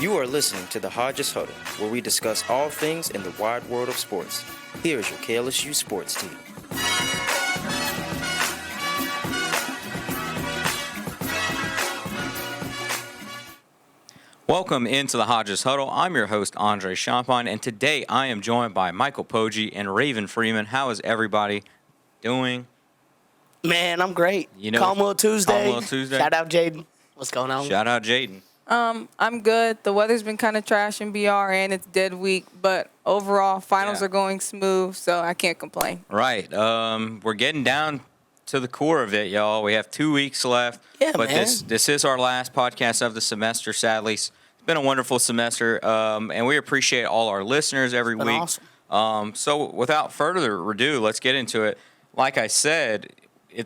You are listening to the Hodges Huddle, where we discuss all things in the wide world of sports. Here is your KLSU Sports Team. Welcome into the Hodges Huddle. I'm your host, Andre Champagne, and today I am joined by Michael Poggi and Raven Freeman. How is everybody doing? Man, I'm great. Calm Little Tuesday. Tuesday. Shout out, Jaden. What's going on? Shout out, Jaden. I'm good. The weather's been kind of trash in BR, and it's dead week. But overall, finals are going smooth, so I can't complain. Right. We're getting down to the core of it, y'all. We have 2 weeks left. Yeah, but man. this is our last podcast of the semester, sadly. It's been a wonderful semester, and we appreciate all our listeners every week. Awesome. So without further ado, let's get into it. Like I said,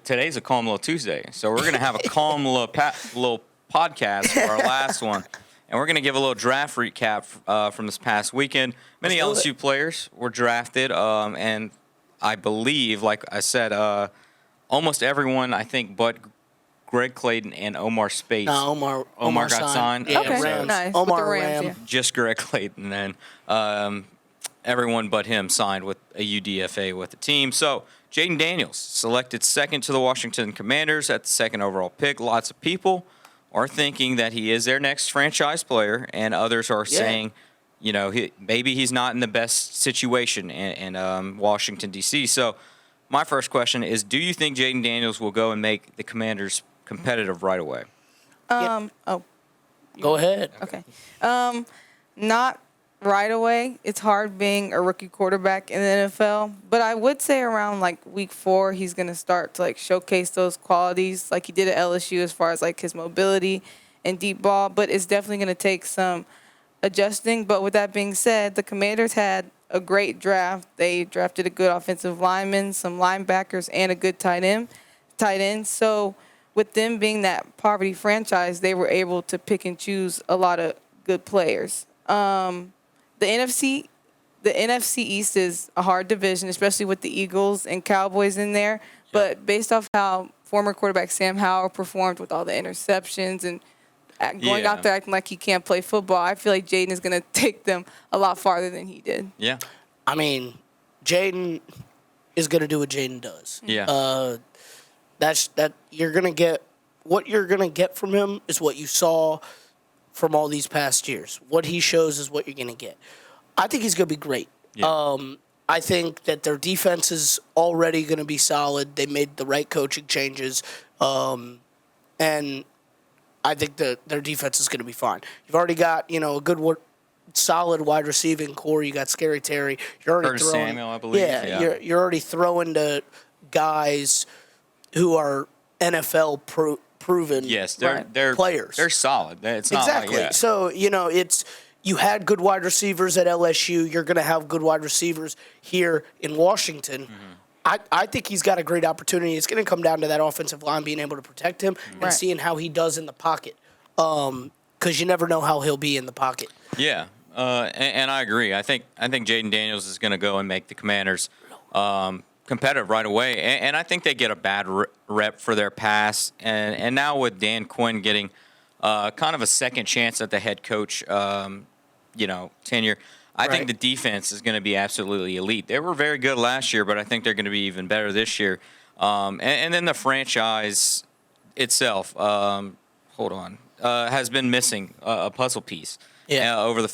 today's a calm little Tuesday, so we're going to have a calm little podcast for our last one. And we're going to give a little draft recap from this past weekend. Many LSU players were drafted, and I believe, like I said, almost everyone, I think, but Greg Clayton and Omar Spates. No, Omar got signed. Yeah, Okay, Rams. nice. Omar With the Rams, Ram. yeah. Just Greg Clayton. And everyone but him signed with a UDFA with the team. So Jaden Daniels selected second to the Washington Commanders at the second overall pick. Lots of people are thinking that he is their next franchise player, and others are saying, maybe he's not in the best situation in Washington, D.C. So my first question is, do you think Jaden Daniels will go and make the Commanders competitive right away? Go ahead. Okay. Not right away. It's hard being a rookie quarterback in the NFL, but I would say around week 4, he's going to start to showcase those qualities like he did at LSU as far as his mobility and deep ball, but it's definitely going to take some adjusting. But with that being said, the Commanders had a great draft. They drafted a good offensive lineman, some linebackers, and a good tight end. So with them being that poverty franchise, they were able to pick and choose a lot of good players. The NFC East is a hard division, especially with the Eagles and Cowboys in there. But based off how former quarterback Sam Howell performed with all the interceptions and going out there acting like he can't play football, I feel like Jaden is going to take them a lot farther than he did. Yeah. I mean, Jaden is going to do what Jaden does. Yeah. You're going to get what you're going to get from him is what you saw from all these past years. What he shows is what you're going to get. I think he's going to be great. Yeah. I think that their defense is already going to be solid. They made the right coaching changes, and I think that their defense is going to be fine. You've already got a good, solid wide receiving core. You got Scary Terry. You're already Curtis throwing, Samuel, I believe. Yeah, you're already throwing to guys who are NFL proven. Yes, they're players. They're solid. It's not Exactly. So you had good wide receivers at LSU. You're going to have good wide receivers here in Washington. Mm-hmm. I think he's got a great opportunity. It's going to come down to that offensive line being able to protect him and seeing how he does in the pocket. Because you never know how he'll be in the pocket. Yeah, and I agree. I think Jaden Daniels is going to go and make the Commanders competitive right away, and I think they get a bad rep for their pass. And now with Dan Quinn getting kind of a second chance at the head coach, tenure, I think the defense is going to be absolutely elite. They were very good last year, but I think they're going to be even better this year. And then the franchise itself, has been missing a puzzle piece over the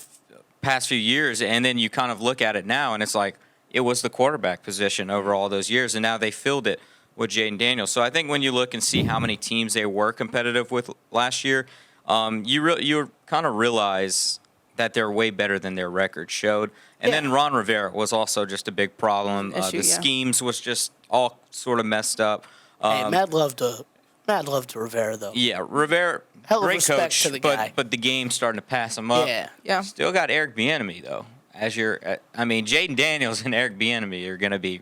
past few years. And then you kind of look at it now, and it's like it was the quarterback position over all those years, and now they filled it with Jaden Daniels. So I think when you look and see how many teams they were competitive with last year, you kind of realize that they're way better than their record showed. And then Ron Rivera was also just a big problem. The schemes was just all sort of messed up. Hey, mad love to Rivera, though. Yeah, Rivera, Hell of great respect coach, to the guy. but the game's starting to pass him up. Yeah. Still got Eric Bieniemy, though. Jaden Daniels and Eric Bieniemy are going to be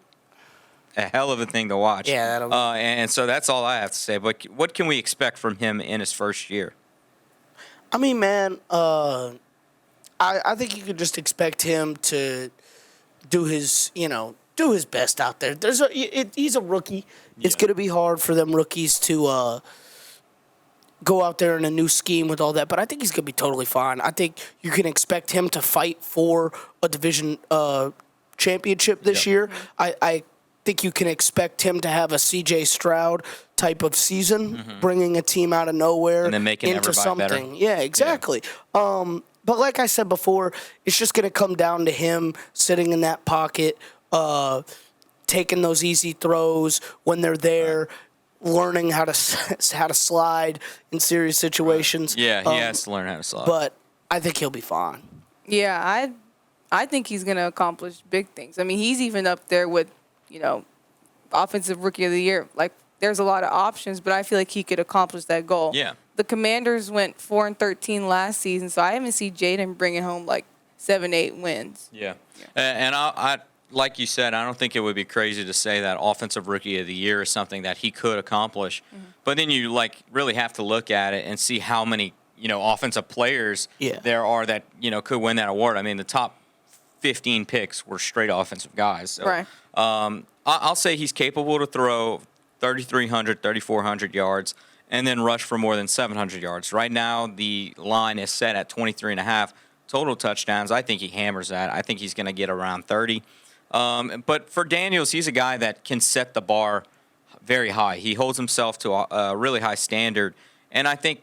a hell of a thing to watch. Yeah, and so that's all I have to say. But what can we expect from him in his first year? I mean, man, I think you could just expect him to do his best out there. He's a rookie. It's going to be hard for them rookies to go out there in a new scheme with all that, but I think he's going to be totally fine. I think you can expect him to fight for a division championship this year. I think you can expect him to have a C.J. Stroud type of season, bringing a team out of nowhere and then making into everybody something. better. Yeah, exactly. But like I said before, it's just going to come down to him sitting in that pocket, taking those easy throws when they're there. Right. Learning how to slide in serious situations. Yeah, he has to learn how to slide. But I think he'll be fine. Yeah, I think he's going to accomplish big things. I mean, he's even up there with, offensive rookie of the year. Like, there's a lot of options, but I feel like he could accomplish that goal. Yeah. The Commanders went 4-13 last season, so I haven't seen Jaden bringing home like 7-8 wins. Yeah. And I like you said, I don't think it would be crazy to say that offensive rookie of the year is something that he could accomplish. But then you really have to look at it and see how many, offensive players there are that, could win that award. I mean, the top 15 picks were straight offensive guys. So, right. I'll say he's capable to throw 3,300, 3,400 yards and then rush for more than 700 yards. Right now, the line is set at 23.5 total touchdowns. I think he hammers that. I think he's going to get around 30. But for Daniels, he's a guy that can set the bar very high. He holds himself to a really high standard. And I think,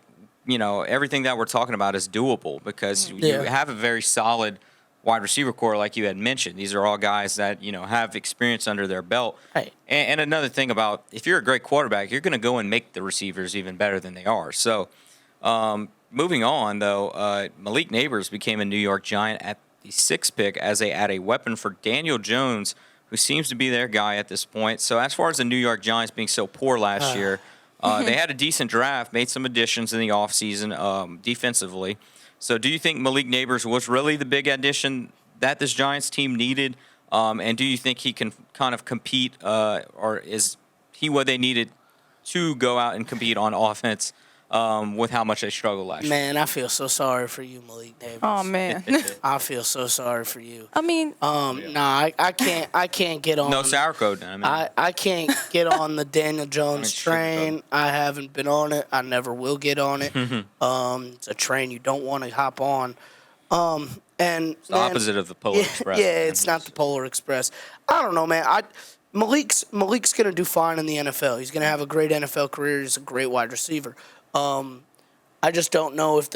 everything that we're talking about is doable because you have a very solid wide receiver core like you had mentioned. These are all guys that, have experience under their belt. Right. And another thing about if you're a great quarterback, you're going to go and make the receivers even better than they are. So moving on, though, Malik Neighbors became a New York Giant at the 6th pick as they add a weapon for Daniel Jones, who seems to be their guy at this point. So as far as the New York Giants being so poor last year, they had a decent draft, made some additions in the offseason defensively. So do you think Malik Neighbors was really the big addition that this Giants team needed? And do you think he can kind of compete or is he what they needed to go out and compete on offense with how much they struggled last year? Man, I feel so sorry for you, Malik Neighbors. Oh, man. I feel so sorry for you. I mean, I can't get on. No sauerkraut. I can't get on the Daniel Jones train. I haven't been on it. I never will get on it. It's a train you don't want to hop on. And it's the opposite of the Polar Express. Yeah, it's not the Polar Express. I don't know, man. Malik's gonna do fine in the NFL. He's gonna have a great NFL career. He's a great wide receiver. I just don't know if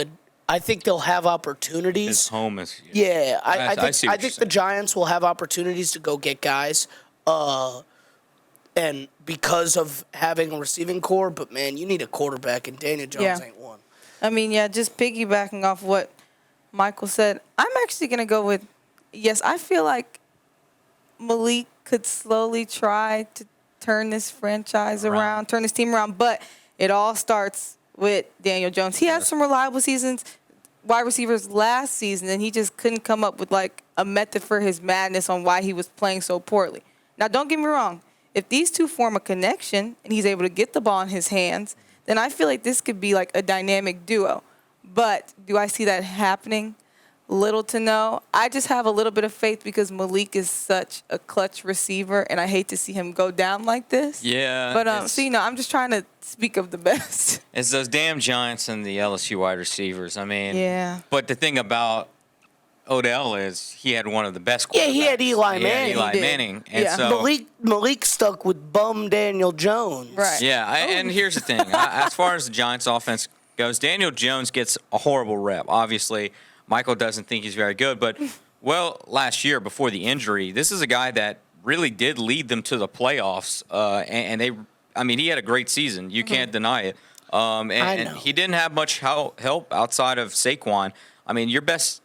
I think they'll have opportunities. His home is. Yeah, I think the saying. Giants will have opportunities to go get guys, and because of having a receiving core. But man, you need a quarterback, and Daniel Jones ain't one. I mean, just piggybacking off what Michael said, I'm actually gonna go with yes. I feel like Malik could slowly try to turn this franchise around, turn this team around, but it all starts with Daniel Jones. He had some reliable seasons, wide receivers last season, and he just couldn't come up with like a method for his madness on why he was playing so poorly. Now, don't get me wrong. If these two form a connection and he's able to get the ball in his hands, then I feel like this could be like a dynamic duo. But do I see that happening? Little to no. I just have a little bit of faith because Malik is such a clutch receiver, and I hate to see him go down like this. Yeah. But so I'm just trying to speak of the best. It's those damn Giants and the LSU wide receivers. I mean, yeah. But the thing about Odell is he had one of the best quarterbacks. Yeah, he had Eli Manning. Eli Manning. And so Malik stuck with bum Daniel Jones. Right. Yeah, and here's the thing. As far as the Giants offense goes, Daniel Jones gets a horrible rep. Obviously, Michael doesn't think he's very good, but last year before the injury, this is a guy that really did lead them to the playoffs, and he had a great season. You can't deny it. And he didn't have much help outside of Saquon. I mean, your best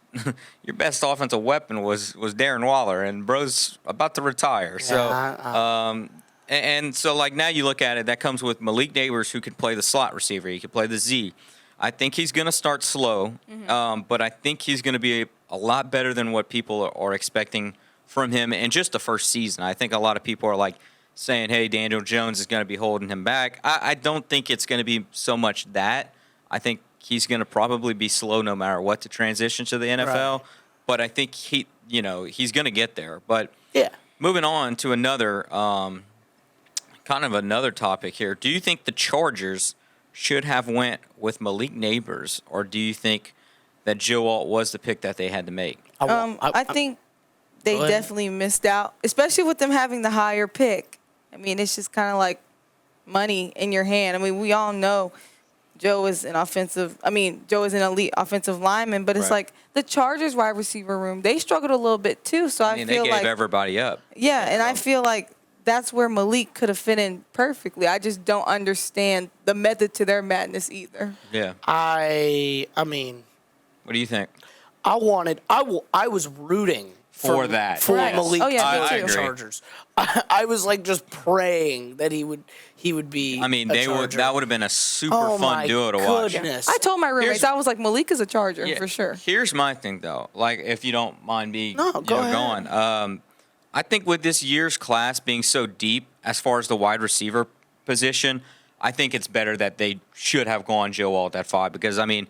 offensive weapon was Darren Waller, and bro's about to retire. So, and so like now you look at it, that comes with Malik Neighbors, who could play the slot receiver. He could play the Z. I think he's going to start slow, but I think he's going to be a lot better than what people are expecting from him in just the first season. I think a lot of people are like saying, hey, Daniel Jones is going to be holding him back. I don't think it's going to be so much that. I think he's going to probably be slow no matter what to transition to the NFL, but I think he's going to get there. But moving on to another kind of another topic here. Do you think the Chargers should have went with Malik Neighbors, or do you think that Joe Alt was the pick that they had to make? I think they Go ahead. definitely missed out, especially with them having the higher pick. I mean, it's just kind of like money in your hand. I mean, we all know Joe is an elite offensive lineman, but it's Right. like the Chargers wide receiver room, they struggled a little bit too. So I They feel gave like everybody up. yeah, and I feel like that's where Malik could have fit in perfectly. I just don't understand the method to their madness either. Yeah. I mean, What do you think? I was rooting For that. for Right. Malik Oh, yeah, to me go to too. the I agree. Chargers. I was like just praying that he would be. I mean, a they were. Charger. That would have been a super Oh fun my duo to watch. goodness. I told my roommates, Here's- I was like, Malik is a Charger Yeah, for sure. Here's my thing, though. Like, if you don't mind me No, go ahead. going. I think with this year's class being so deep as far as the wide receiver position, I think it's better that they should have gone Joe Alt at 5 because, I mean,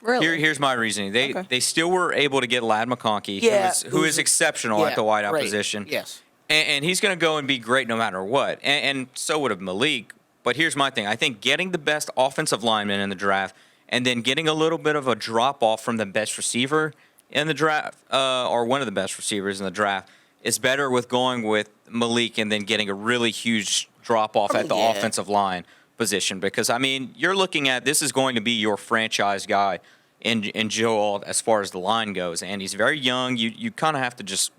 Really? here's my reasoning. Okay. They still were able to get Ladd McConkey, Yeah, who is exceptional at the wideout great. position. Yes. And he's going to go and be great no matter what. And so would have Malik. But here's my thing. I think getting the best offensive lineman in the draft and then getting a little bit of a drop-off from the best receiver in the draft, or one of the best receivers in the draft, is better with going with Malik and then getting a really huge drop-off at the yeah. offensive line position. Because, I mean, you're looking at this is going to be your franchise guy in Joe Alt as far as the line goes. And he's very young. You kind of have to just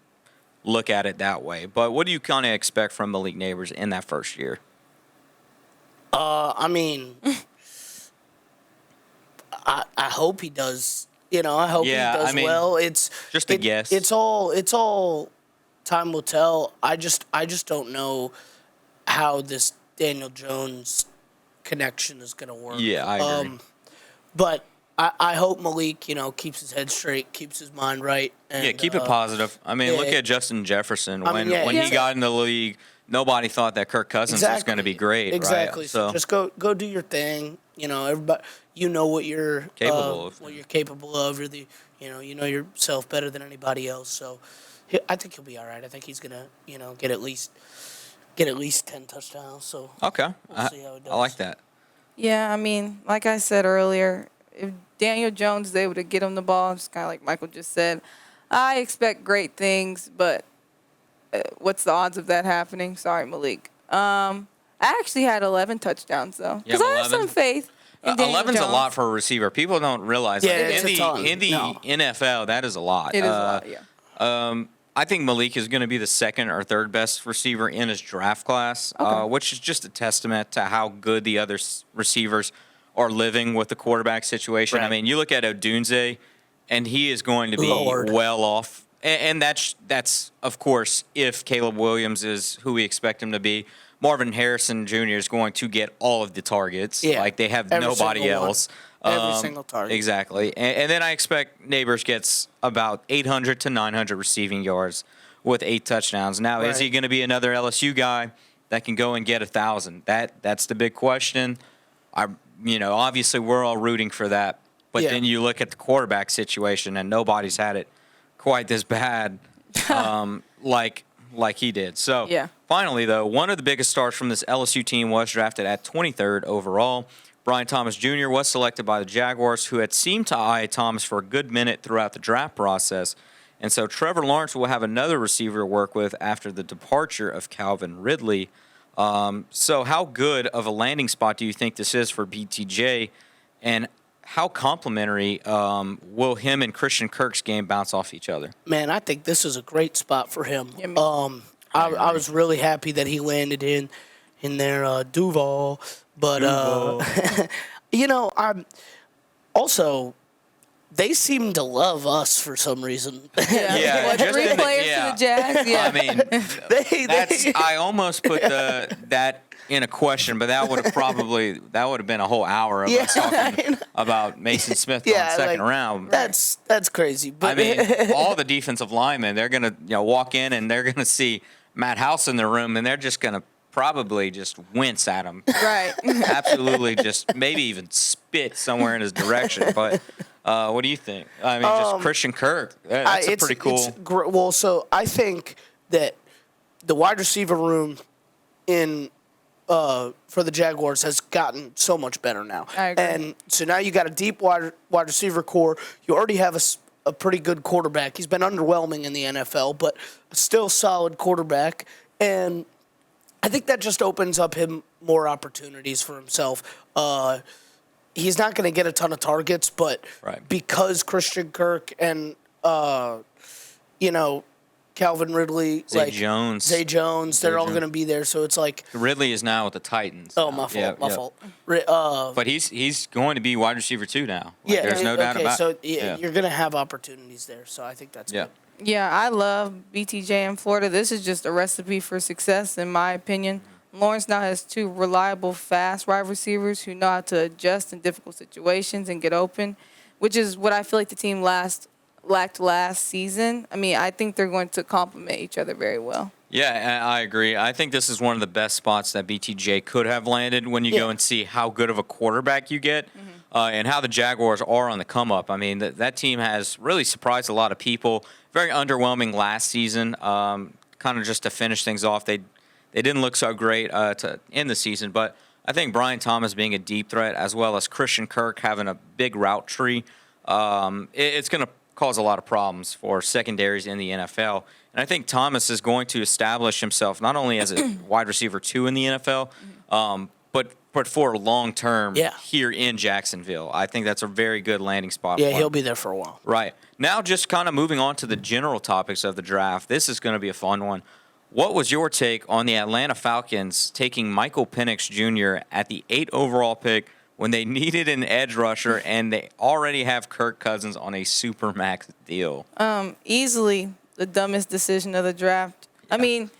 look at it that way. But what do you kind of expect from Malik Neighbors in that first year? I mean, I hope he does. You know, I hope Yeah, he does I mean, well. It's just a guess. It's all time will tell. I just don't know how this Daniel Jones connection is going to work. Yeah, I agree. But I hope Malik, keeps his head straight, keeps his mind right. And, Yeah, keep it positive. I mean, yeah, look at Justin Jefferson. I When mean, yeah, when yeah. he got in the league, nobody thought that Kirk Cousins was going to be great. Exactly. Right? So just go do your thing. Everybody, what you're Capable of. What you're capable of. You're you know yourself better than anybody else. So, I think he'll be all right. I think he's gonna, get at least 10 touchdowns. So Okay. we'll see how it does. I like that. Yeah, I mean, like I said earlier, if Daniel Jones is able to get him the ball, just kind of like Michael just said, I expect great things, but what's the odds of that happening? Sorry, Malik. I actually had 11 touchdowns, though. You have Because I have 11? some faith in Daniel 11's a Jones. lot for a receiver. People don't realize Yeah, that. it's a ton. In the No. NFL, that is a lot. It is a lot, yeah. I think Malik is going to be the second or third best receiver in his draft class, Okay. which is just a testament to how good the other receivers are living with the quarterback situation. I Right. mean, you look at Odunze, and he is going to be Lord. well off. And that's of course if Caleb Williams is who we expect him to be. Marvin Harrison Jr. is going to get all of the targets. Yeah. Like they have Every nobody single one. else. Every single target. Exactly. And then I expect Neighbors gets about 800 to 900 receiving yards with 8 touchdowns. Now, is Right. he going to be another LSU guy that can go and get 1,000? That's the big question. Obviously we're all rooting for that. But Yeah. then you look at the quarterback situation, and nobody's had it quite this bad like he did. So Yeah. finally, though, one of the biggest stars from this LSU team was drafted at 23rd overall. Brian Thomas Jr. was selected by the Jaguars, who had seemed to eye Thomas for a good minute throughout the draft process. And so Trevor Lawrence will have another receiver to work with after the departure of Calvin Ridley. So how good of a landing spot do you think this is for BTJ? And how complimentary will him and Christian Kirk's game bounce off each other? Man, I think this is a great spot for him. Yeah, me too. I was really happy that he landed in their Duval, but I'm also they seem to love us for some reason. Yeah, What, just 3 in the- players yeah. to the Jags? Yeah. I mean, I almost put that in a question, but that would have been a whole hour of Yeah, us I talking know. about Mason Smith on second round. That's crazy. But I mean, all the defensive linemen, they're gonna walk in and they're gonna see Matt House in the room, and they're just gonna probably just wince at him. Right. Absolutely, just maybe even spit somewhere in his direction. But what do you think? I mean, just Christian Kirk. That's a pretty cool. Well, so I think that the wide receiver room in for the Jaguars has gotten so much better now. I agree. And so now you got a deep wide receiver core. You already have a pretty good quarterback. He's been underwhelming in the NFL, but still solid quarterback. And I think that just opens up him more opportunities for himself. He's not going to get a ton of targets, but because Christian Kirk and Calvin Ridley, Zay Jones, they're all going to be there. So it's like Ridley is now with the Titans. Oh, my fault, my fault. But he's going to be wide receiver 2 now. There's no doubt about it. So you're going to have opportunities there. So I think that's good. Yeah, I love BTJ in Florida. This is just a recipe for success, in my opinion. Lawrence now has 2 reliable, fast wide receivers who know how to adjust in difficult situations and get open, which is what I feel like the team lacked last season. I mean, I think they're going to complement each other very well. Yeah, I agree. I think this is one of the best spots that BTJ could have landed when you go and see how good of a quarterback you get and how the Jaguars are on the come up. I mean, that team has really surprised a lot of people. Very underwhelming last season. Kind of just to finish things off, they didn't look so great to end the season. But I think Brian Thomas being a deep threat, as well as Christian Kirk having a big route tree, it's going to cause a lot of problems for secondaries in the NFL. And I think Thomas is going to establish himself not only as a wide receiver 2 in the NFL, but for long term here in Jacksonville. I think that's a very good landing spot. Yeah, he'll be there for a while. Right. Now, just kind of moving on to the general topics of the draft. This is going to be a fun one. What was your take on the Atlanta Falcons taking Michael Penix Jr. at the 8th overall pick when they needed an edge rusher and they already have Kirk Cousins on a supermax deal? Easily the dumbest decision of the draft. I mean,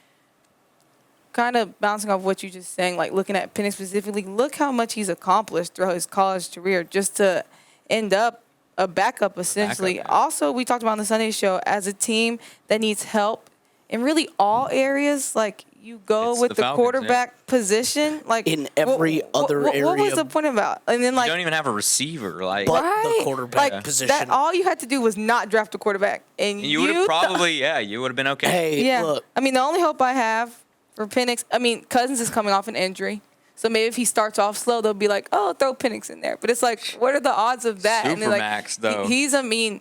kind of bouncing off what you just saying, like looking at Penix specifically, look how much he's accomplished throughout his college career just to end up a backup, essentially. Also, we talked about on the Sunday show, as a team that needs help in really all areas, like you go with the Falcons, quarterback position, like in every other area. What was the point about? And then, like, you don't even have a receiver, like but the quarterback position. That all you had to do was not draft a quarterback, and you would have probably, you would have been okay. Hey, look. I mean, the only hope I have for Penix, I mean, Cousins is coming off an injury. So maybe if he starts off slow, they'll be like, oh, throw Penix in there. But it's like, what are the odds of that? Supermax, though.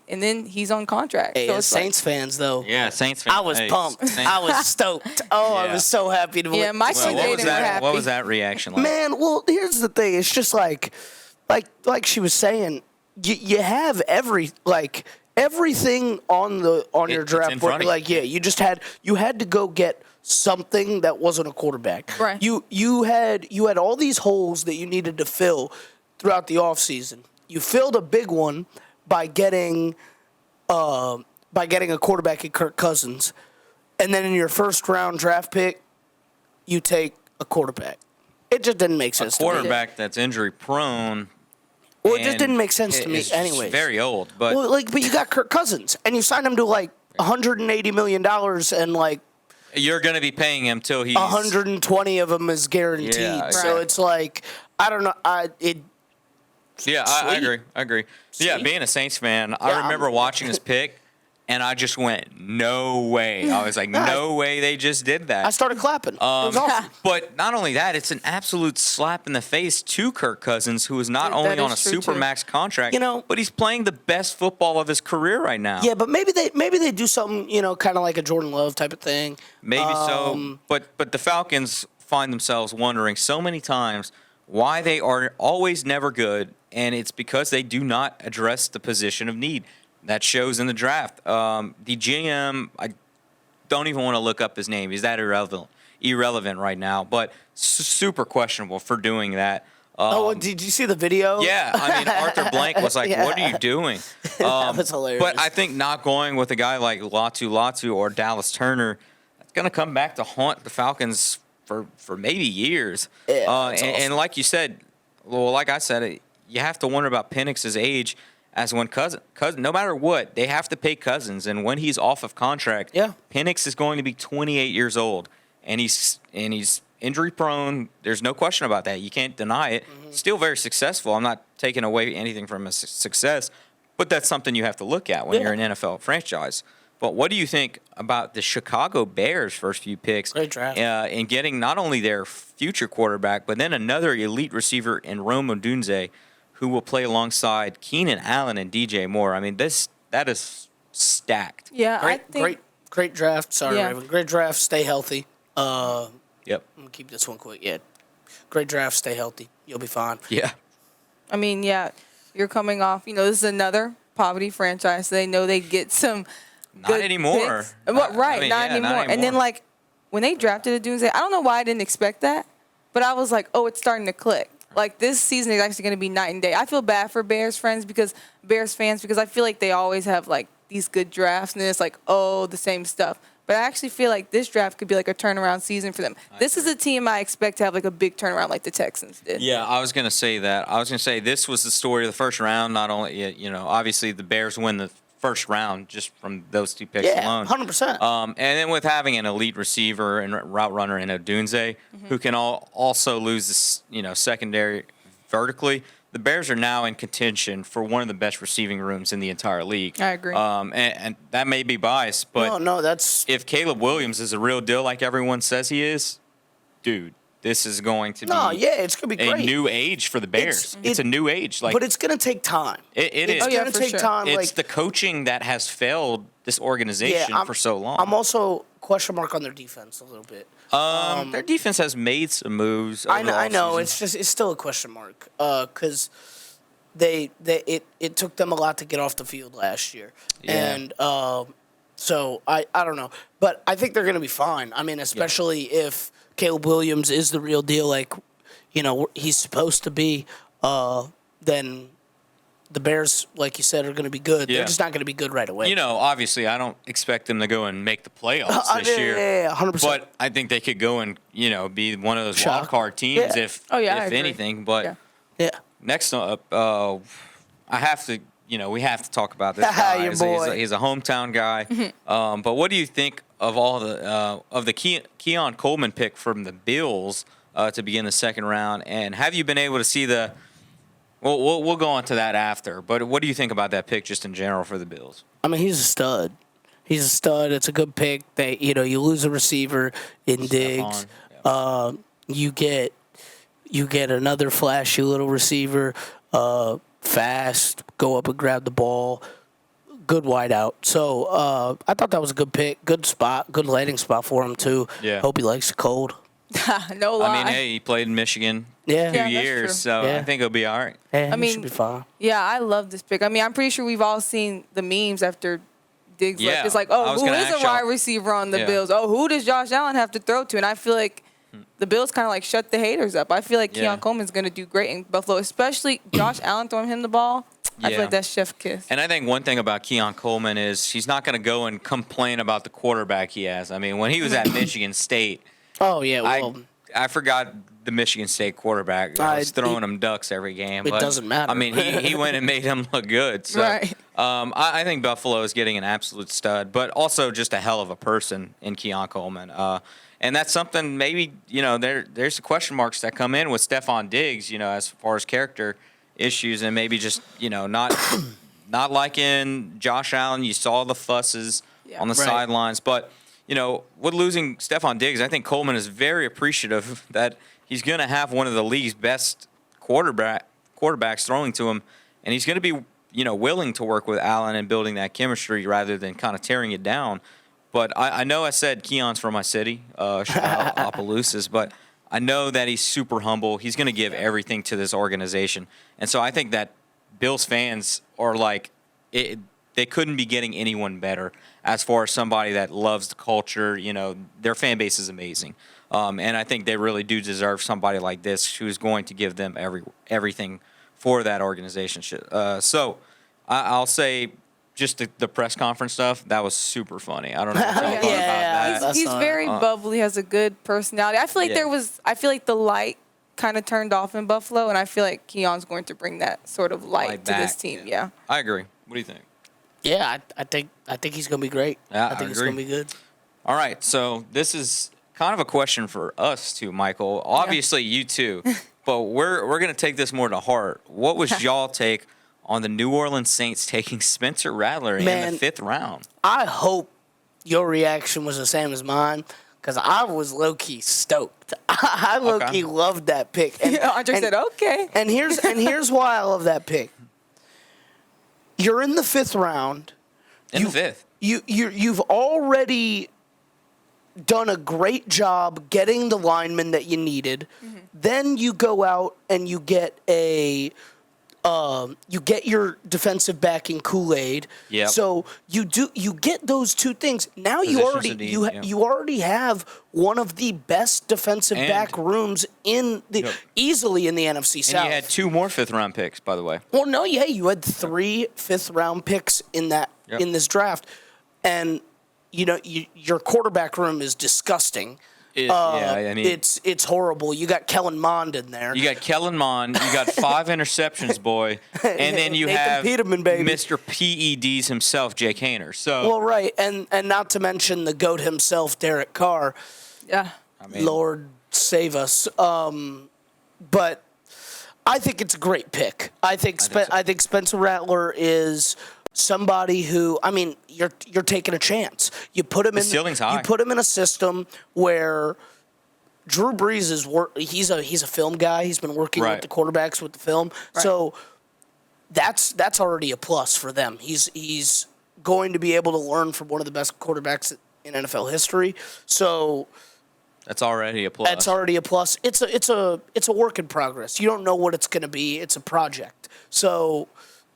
And then he's on contract. Hey, so as Saints fans, though. Yeah, Saints fans. I was pumped. I was stoked. I was so happy to Yeah, my teammates were happy. What was that reaction like? Man, well, here's the thing. It's just like she was saying, you have everything on your draft board. Like, you had to go get something that wasn't a quarterback. Right. You had all these holes that you needed to fill throughout the offseason. You filled a big one by getting a quarterback in Kirk Cousins. And then in your first round draft pick, you take a quarterback. It just didn't make sense to me. A quarterback that's injury prone. Well, it just didn't make sense to me anyways. Very old, but but you got Kirk Cousins and you signed him to like $180 million and like you're going to be paying him till he's 120 of them is guaranteed. Yeah, so it's like, I don't know. I agree. Yeah, being a Saints fan, I remember watching his pick, and I just went, no way. I was like, no way they just did that. I started clapping. It was awesome. But not only that, it's an absolute slap in the face to Kirk Cousins, who is not only on a supermax contract, but he's playing the best football of his career right now. Yeah, but maybe they do something, kind of like a Jordan Love type of thing. Maybe so. But the Falcons find themselves wondering so many times why they are always never good, and it's because they do not address the position of need. That shows in the draft. The GM, I don't even want to look up his name. He's that irrelevant right now, but super questionable for doing that. Did you see the video? Yeah, I mean, Arthur Blank was like, what are you doing? That was hilarious. But I think not going with a guy like Latu or Dallas Turner, that's going to come back to haunt the Falcons for maybe years. Yeah, awesome. And like you said, like I said, you have to wonder about Penix's age. As when Cousins, no matter what, they have to pay Cousins, and when he's off of contract, Penix is going to be 28 years old, and he's injury prone. There's no question about that. You can't deny it. Mm-hmm. Still very successful. I'm not taking away anything from his success, but that's something you have to look at when you're an NFL franchise. But what do you think about the Chicago Bears' first few picks? Great draft. In getting not only their future quarterback, but then another elite receiver in Rome Odunze, who will play alongside Keenan Allen and DJ Moore. I mean, that is stacked. Yeah, I Great, think great draft. Sorry, Yeah. Raven. Great draft. Stay healthy. Yep. I'm gonna keep this one quick. Yeah, great draft. Stay healthy. You'll be fine. Yeah. I mean, yeah, you're coming off. This is another poverty franchise. So they know they get some. Not good anymore. picks. Well, right, I mean, not yeah, anymore. And then when they drafted a Doomsday, I don't know why I didn't expect that, but I was like, oh, it's starting to click. Like this season is actually going to be night and day. I feel bad for Bears fans because I feel like they always have like these good drafts and then it's like, oh, the same stuff. But I actually feel like this draft could be like a turnaround season for them. This is a team I expect to have like a big turnaround like the Texans did. Yeah, I was going to say that. I was going to say this was the story of the first round. Not only, obviously the Bears win the first round just from those two picks alone. 100%. And then with having an elite receiver and route runner in Odunze, who can also lose this, secondary vertically, the Bears are now in contention for one of the best receiving rooms in the entire league. I agree. And that may be biased, but no, that's if Caleb Williams is a real deal like everyone says he is, dude, this is going to be it's gonna be a great. new age for the Bears. It's a new age. But it's gonna take time. It is. It's gonna for take sure. time. It's the coaching that has failed this organization for so long. I'm also question mark on their defense a little bit. Their defense has made some moves. I know. offseason. It's still a question mark because it took them a lot to get off the field last year, Yeah. and so I don't know, but I think they're gonna be fine. I mean, especially if Caleb Williams is the real deal, like he's supposed to be, then the Bears, like you said, are going to be good. Yeah. They're just not going to be good right away. Obviously, I don't expect them to go and make the playoffs this year. Yeah, 100%. But I think they could go and be one of those Shock. wild card teams Yeah. if I agree. anything. But yeah. next up, I have to. We have to talk about this guy. Your He's boy. he's a hometown guy. But what do you think of all the Keon Coleman pick from the Bills to begin the second round? And have you been able to see the? Well, we'll go on to that after. But what do you think about that pick just in general for the Bills? I mean, he's a stud. He's a stud. It's a good pick. You lose a receiver in Diggs. You get another flashy little receiver, fast, go up and grab the ball, good wideout. So I thought that was a good pick, good spot, good landing spot for him too. Yeah. Hope he likes the cold. No lie. I mean, hey, he played in Michigan Yeah. 2 Yeah, that's years, true. so Yeah. I think he'll be all right. Hey, mean, he should be fine. Yeah, I love this pick. I mean, I'm pretty sure we've all seen the memes after Diggs left. Yeah, It's like, I oh, was who gonna is a ask y'all- wide receiver on the Yeah. Bills? Oh, who does Josh Allen have to throw to? And I feel like the Bills kind of like shut the haters up. I feel like Yeah. Keon Coleman's going to do great in Buffalo, especially Josh Allen throwing him the ball. I Yeah. feel like that's chef kiss. And I think one thing about Keon Coleman is he's not going to go and complain about the quarterback he has. I mean, when he was at Michigan State, Oh yeah. Well, I forgot the Michigan State quarterback. I was throwing him ducks every game. It but, doesn't matter. I mean, he went and made him look good. So, Right. I think Buffalo is getting an absolute stud, but also just a hell of a person in Keon Coleman. And that's something maybe, there's the question marks that come in with Stephon Diggs, as far as character issues and maybe just, not liking Josh Allen. You saw the fusses on the Right. sidelines. But, with losing Stephon Diggs, I think Coleman is very appreciative that he's going to have one of the league's best quarterbacks throwing to him. And he's going to be, willing to work with Allen and building that chemistry rather than kind of tearing it down. But I know I said Keon's from my city, Opelousas, but I know that he's super humble. He's going to give everything to this organization. And so I think that Bills fans are like, they couldn't be getting anyone better as far as somebody that loves the culture. Their fan base is amazing. And I think they really do deserve somebody like this who's going to give them everything for that organization. So I'll say just the press conference stuff, that was super funny. I don't know what y'all thought about that. He's very bubbly, has a good personality. I feel like I feel like the light kind of turned off in Buffalo, and I feel like Keon's going to bring that sort of light to this team. Yeah. I agree. What do you think? yeah. I think he's gonna be great. Yeah, I think I it's agree. gonna be good. All right, so this is kind of a question for us too, Michael. Obviously, you too, but we're gonna take this more to heart. What was y'all take on the New Orleans Saints taking Spencer Rattler in the 5th round. I hope your reaction was the same as mine, because I was low-key stoked. I low-key loved that pick. And, Andre said, okay. And here's why I love that pick. You're in the 5th round. In the 5th. You've already done a great job getting the lineman that you needed. Mm-hmm. Then you go out and you get your defensive back in Kool-Aid. Yep. So you get those two things. Now you already have one of the best defensive back rooms easily in the NFC South. And you had 2 more 5th round picks, by the way. Well, no, yeah, you had 3 5th round picks in this draft, and your quarterback room is disgusting. It's horrible. You got Kellen Mond in there. You got Kellen Mond. You got 5 interceptions, boy. And then you Nathan have Peterman, baby. Mr. PEDs himself, Jake Haener. So, well, right, and not to mention the GOAT himself, Derek Carr. Yeah. Lord save us. But I think it's a great pick. I think Spencer Rattler is somebody who, you're taking a chance. You put him ceiling's high. You put him in a system where Drew Brees he's a film guy. He's been working with the quarterbacks with the film. Right. So that's already a plus for them. He's going to be able to learn from one of the best quarterbacks in NFL history. So that's already a plus. That's already a plus. It's a work in progress. You don't know what it's going to be. It's a project. So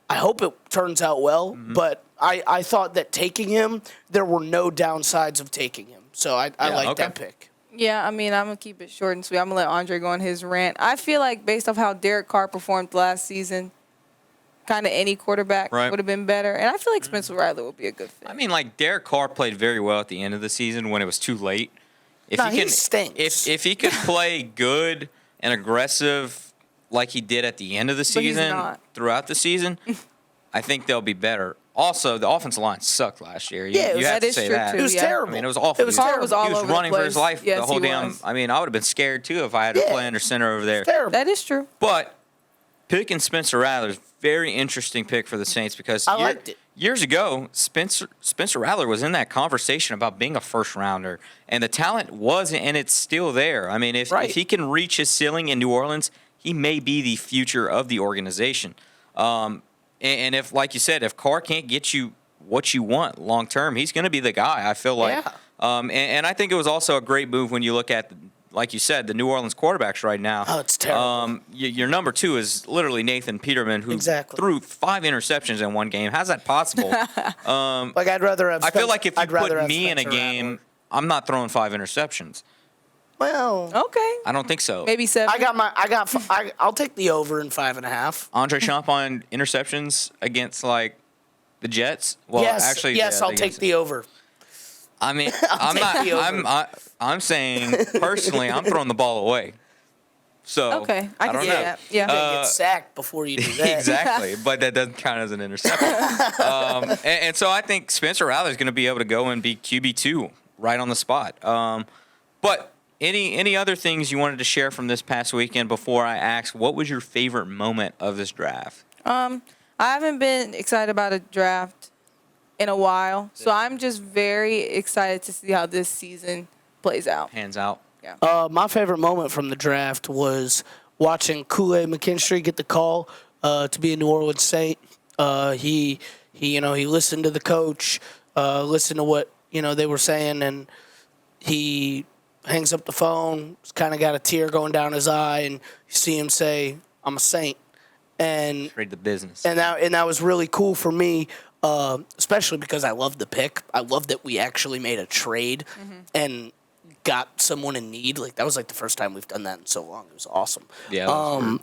I hope it turns out well, but I thought that taking him, there were no downsides of taking him. So I like that pick. Yeah, I'm going to keep it short and sweet. I'm going to let Andre go on his rant. I feel like based off how Derek Carr performed last season, kind of any quarterback would have been better. And I feel like Spencer Rattler would be a good fit. Derek Carr played very well at the end of the season when it was too late. He stinks. If he could play good and aggressive like he did at the end of the season, throughout the season, I think they'll be better. Also, the offensive line sucked last year. You have to say that. It was terrible. It was awful. It was terrible. He was running for his life the whole damn. I would have been scared too if I had to play under center over there. Terrible. That is true. But picking Spencer Rattler is a very interesting pick for the Saints because I liked it. Years ago, Spencer Rattler was in that conversation about being a first rounder, and the talent was, and it's still there. If he can reach his ceiling in New Orleans, he may be the future of the organization. And if, like you said, if Carr can't get you what you want long term, he's going to be the guy, I feel like. Yeah. And I think it was also a great move when you look at, like you said, the New Orleans quarterbacks right now. Oh, it's terrible. Your number 2 is literally Nathan Peterman, who threw 5 interceptions in one game. How's that possible? I'd rather have. I feel like if you put me in a game, I'm not throwing 5 interceptions. Well, okay. I don't think so. Maybe 7. I'll take the over in 5.5. Andre Champagne interceptions against the Jets. Well, yes, I'll take the over. I'm saying personally, I'm throwing the ball away. So okay, I can see that. Yeah, you get sacked before you do that. Exactly, but that doesn't count as an interception. And so I think Spencer Rattler is going to be able to go and be QB2 right on the spot. But any other things you wanted to share from this past weekend before I ask what was your favorite moment of this draft? I haven't been excited about a draft in a while, so I'm just very excited to see how this season plays out. Hands out. Yeah. My favorite moment from the draft was watching Kool-Aid McKinstry get the call to be a New Orleans Saint. He listened to the coach, listened to what they were saying, and he hangs up the phone. Kind of got a tear going down his eye, and you see him say, "I'm a Saint." And trade the business. And that was really cool for me. Especially because I love the pick. I love that we actually made a trade and got someone in need. That was the first time we've done that in so long. It was awesome. Yeah.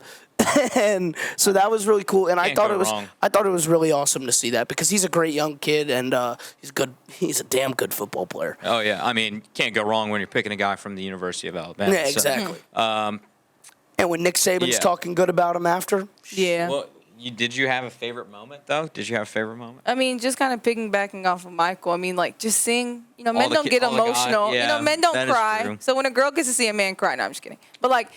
And so that was really cool. And I thought wrong. it was really awesome to see that because he's a great young kid and he's good. He's a damn good football player. Oh yeah. Can't go wrong when you're picking a guy from the University of Alabama. Yeah, exactly. And when Nick Saban's talking good about him after. Yeah. Well, Did you have a favorite moment though? Did you have a favorite moment? I mean, just kind of piggybacking off of Michael. I mean, like just seeing, men All the don't ki- get all the guys- emotional. yeah, Men don't that is cry. true. So when a girl gets to see a man cry, no, I'm just kidding. But like,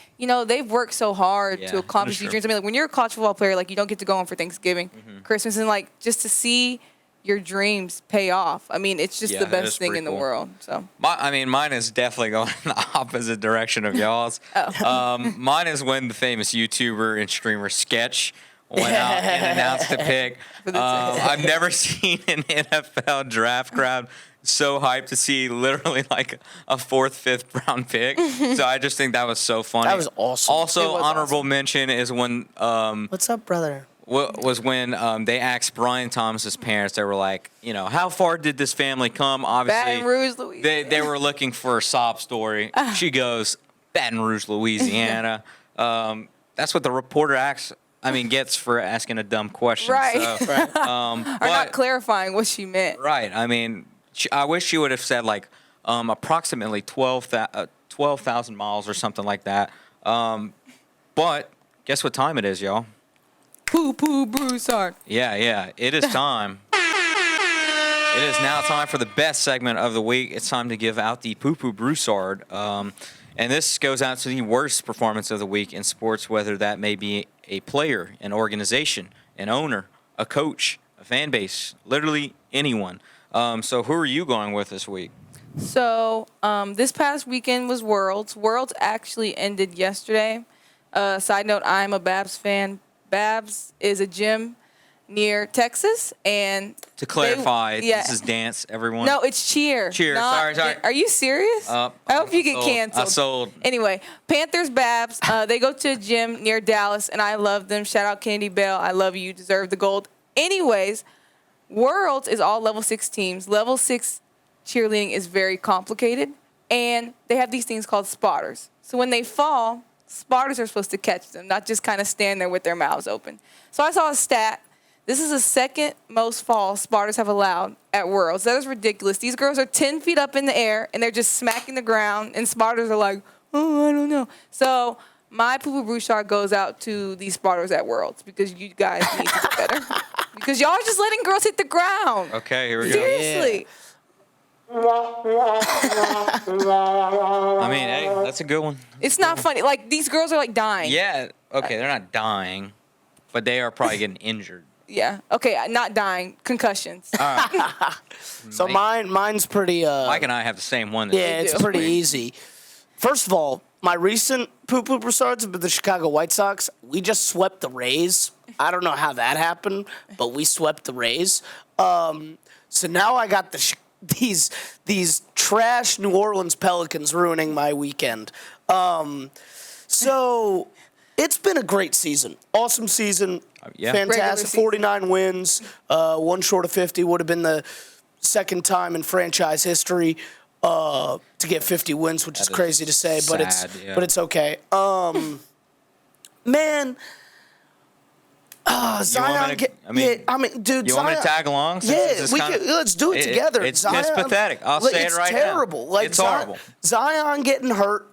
they've worked so hard Yeah, to accomplish that is these true. dreams. I mean, like when you're a college football player, like you don't get to go home for Thanksgiving, Mm-hmm. Christmas, and like just to see your dreams pay off. I mean, it's just Yeah, the that is best thing pretty in the cool. world. So Mine is definitely going in the opposite direction of y'all's. Mine is when the famous YouTuber and streamer Sketch went out and announced the pick. I've never seen an NFL draft crowd so hyped to see literally like a 4th, 5th round pick. So I just think that was so funny. That was awesome. Also, It was honorable mention is when What's up, brother? was when they asked Brian Thomas's parents. They were like, how far did this family come? Obviously, Baton Rouge, Louisiana. they were looking for a sob story. She goes, Baton Rouge, Louisiana. That's what the reporter gets for asking a dumb question. Right. So, Or not clarifying what she meant. right. I mean, I wish she would have said like approximately 12,000 miles or something like that. But guess what time it is, y'all? Poo poo Broussard. Yeah. It is time. It is now time for the best segment of the week. It's time to give out the Poo Poo Broussard. And this goes out to the worst performance of the week in sports, whether that may be a player, an organization, an owner, a coach, a fan base, literally anyone. So who are you going with this week? So this past weekend was Worlds. Worlds actually ended yesterday. Side note, I'm a Babs fan. Babs is a gym near Texas, and To clarify, yeah. this is dance, everyone. No, it's cheer. Cheer, not sorry. Are you serious? I hope you get canceled. I sold. Anyway, Panthers Babs, they go to a gym near Dallas, and I love them. Shout out Kennedy Bell. I love you. You deserve the gold. Anyways, Worlds is all level 6 teams. Level 6 cheerleading is very complicated, and they have these things called spotters. So when they fall, spotters are supposed to catch them, not just kind of stand there with their mouths open. So I saw a stat. This is the second most falls spotters have allowed at Worlds. That is ridiculous. These girls are 10 feet up in the air, and they're just smacking the ground, and spotters are like, oh, I don't know. So my poo-poo Broussard goes out to these spotters at Worlds because you guys need to get better. Because y'all are just letting girls hit the ground. Okay, here we go. Seriously. I mean, hey, that's a good one. It's not funny. Like, these girls are, like, dying. Yeah, okay, they're not dying, but they are probably getting injured. Yeah. Okay, not dying. Concussions. All right. So mine's pretty. Mike and I have the same one. Yeah, it's do. pretty easy. First of all, my recent poo-poo Broussards have been the Chicago White Sox. We just swept the Rays. I don't know how that happened, but we swept the Rays. So now I got these trash New Orleans Pelicans ruining my weekend. So it's been a great season. Awesome season. Yeah. Fantastic. Regular season. 49 wins. One short of 50 would have been the second time in franchise history to get 50 wins, which is That is crazy to say, but sad, yeah. it's okay. Man, Zion. Dude, You want me to Zion- tag along? Since Yeah, this is kinda- let's do it together. It's Zion, pathetic. I'll say it right now. It's terrible. Like It's horrible. Zion getting hurt.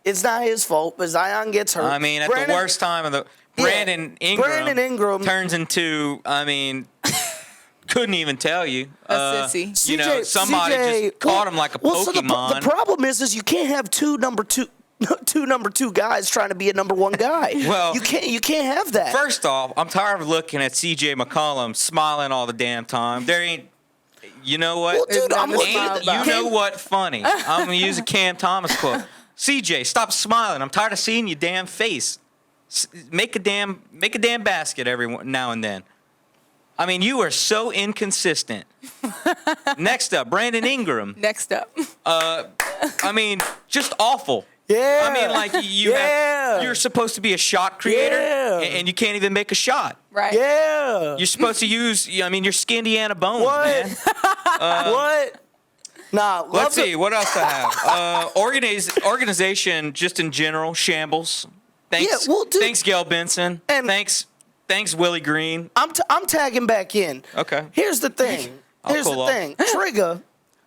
It's not his fault, but Zion gets hurt. I mean, at the worst time of the Brandon Ingram turns into. I mean, couldn't even tell you. A sissy. Somebody just caught him like a Pokemon. So the problem is you can't have two number two guys trying to be a number one guy. Well, you can't have that. First off, I'm tired of looking at C.J. McCollum smiling all the damn time. There ain't. You know what? Well, dude, I'm looking Ain't- at you know what? Funny. I'm gonna use a Cam Thomas quote. CJ, stop smiling. I'm tired of seeing your damn face. Make a damn basket every now and then. I mean, you are so inconsistent. Next up, Brandon Ingram. Next up. I mean, just awful. Yeah. I mean, like you're supposed to be a shot creator, Yeah. and you can't even make a shot. Right. Yeah. You're supposed to use. I mean, you're Skindiana Bones, What? man. What? Nah. Let's see what else I have. Organization, just in general, shambles. Thanks, Yeah, well, dude- thanks, Gail Benson. And- Thanks, Willie Green. I'm tagging back in. Okay. Here's the thing. I'll cool off.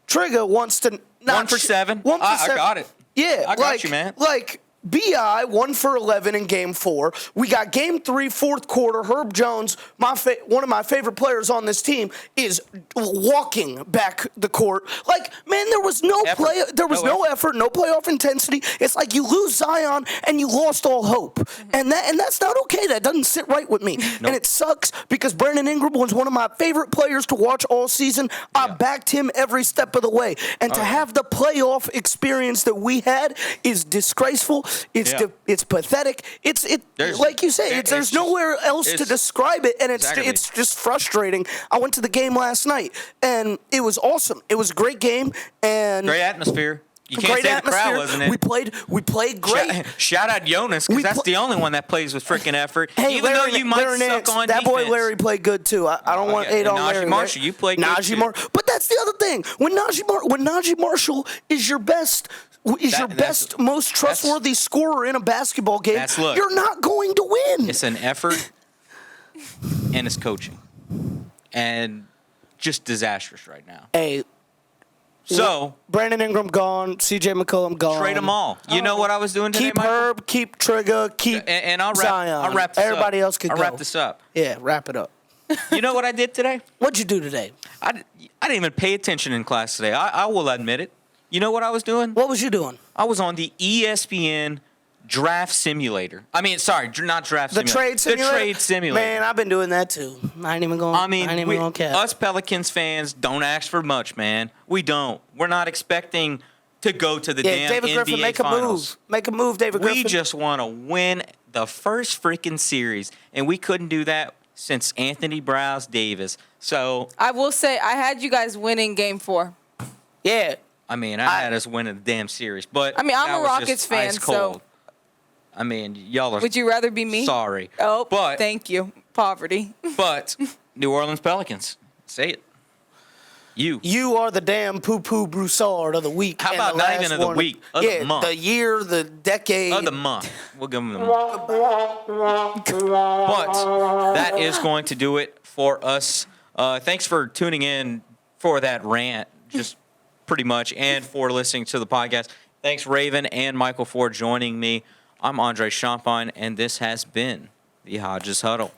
Trigger wants to not 1 for 7. 1 for I 7. got it. Yeah, I got you, man. Like B.I. 1 for 11 in Game 4. We got Game 3, fourth quarter. Herb Jones, one of my favorite players on this team, is walking back the court. Like, man, there was no play. There was no effort, no playoff intensity. It's like you lose Zion and you lost all hope, and that's not okay. That doesn't sit right with me, and it sucks because Brandon Ingram was one of my favorite players to watch all season. I backed him every step of the way, and to have the playoff experience that we had is disgraceful. It's pathetic. Like you say, there's nowhere else to describe it, and it's just frustrating. I went to the game last night, and it was awesome. It was a great game and great atmosphere. You can't say the crowd wasn't it. We played great. Shout out Jonas, because that's the only one that plays with freaking effort. Hey, even Larry, though you might Larry suck Nance, on that defense. boy Larry played good too. I don't want to hate on Larry. Najee Marshall, you played good too. But that's the other thing. When Najee Marshall is your best. Most trustworthy scorer in a basketball game, you're not going to win. It's an effort, and it's coaching, and just disastrous right now. Hey, so Brandon Ingram gone, C.J. McCollum gone. Trade them all. You know what I was doing today, Keep Michael? Herb, keep Trigger, keep Zion. I'll wrap this Everybody up. else can go. I'll wrap this up. Yeah, wrap it up. You know what I did today? What'd you do today? I didn't even pay attention in class today. I will admit it. You know what I was doing? What was you doing? I was on the ESPN Draft Simulator. I mean, sorry, not Draft Simulator. The Trade Simulator? The Trade Simulator. Man, I've been doing that too. I ain't even going to cap. Us Pelicans fans don't ask for much, man. We don't. We're not expecting to go to the damn David NBA Griffin, make Finals. a move. Make a move, David Griffin. We just want to win the first freaking series, and we couldn't do that since Anthony Browse Davis. So I will say I had you guys winning Game 4. Yeah. I mean, I had us winning the damn series, but I mean, I'm a Rockets fan, ice cold. so I mean, y'all are. Would you rather be me? Sorry. Oh, but thank you. Poverty. But New Orleans Pelicans, say it. You are the damn poo-poo Broussard of the week. How about not even of the week? Of the month. The year, the decade. Of the month. We'll give them the month. But that is going to do it for us. Thanks for tuning in for that rant, just pretty much, and for listening to the podcast. Thanks, Raven and Michael, for joining me. I'm Andre Champagne, and this has been the Hodges Huddle.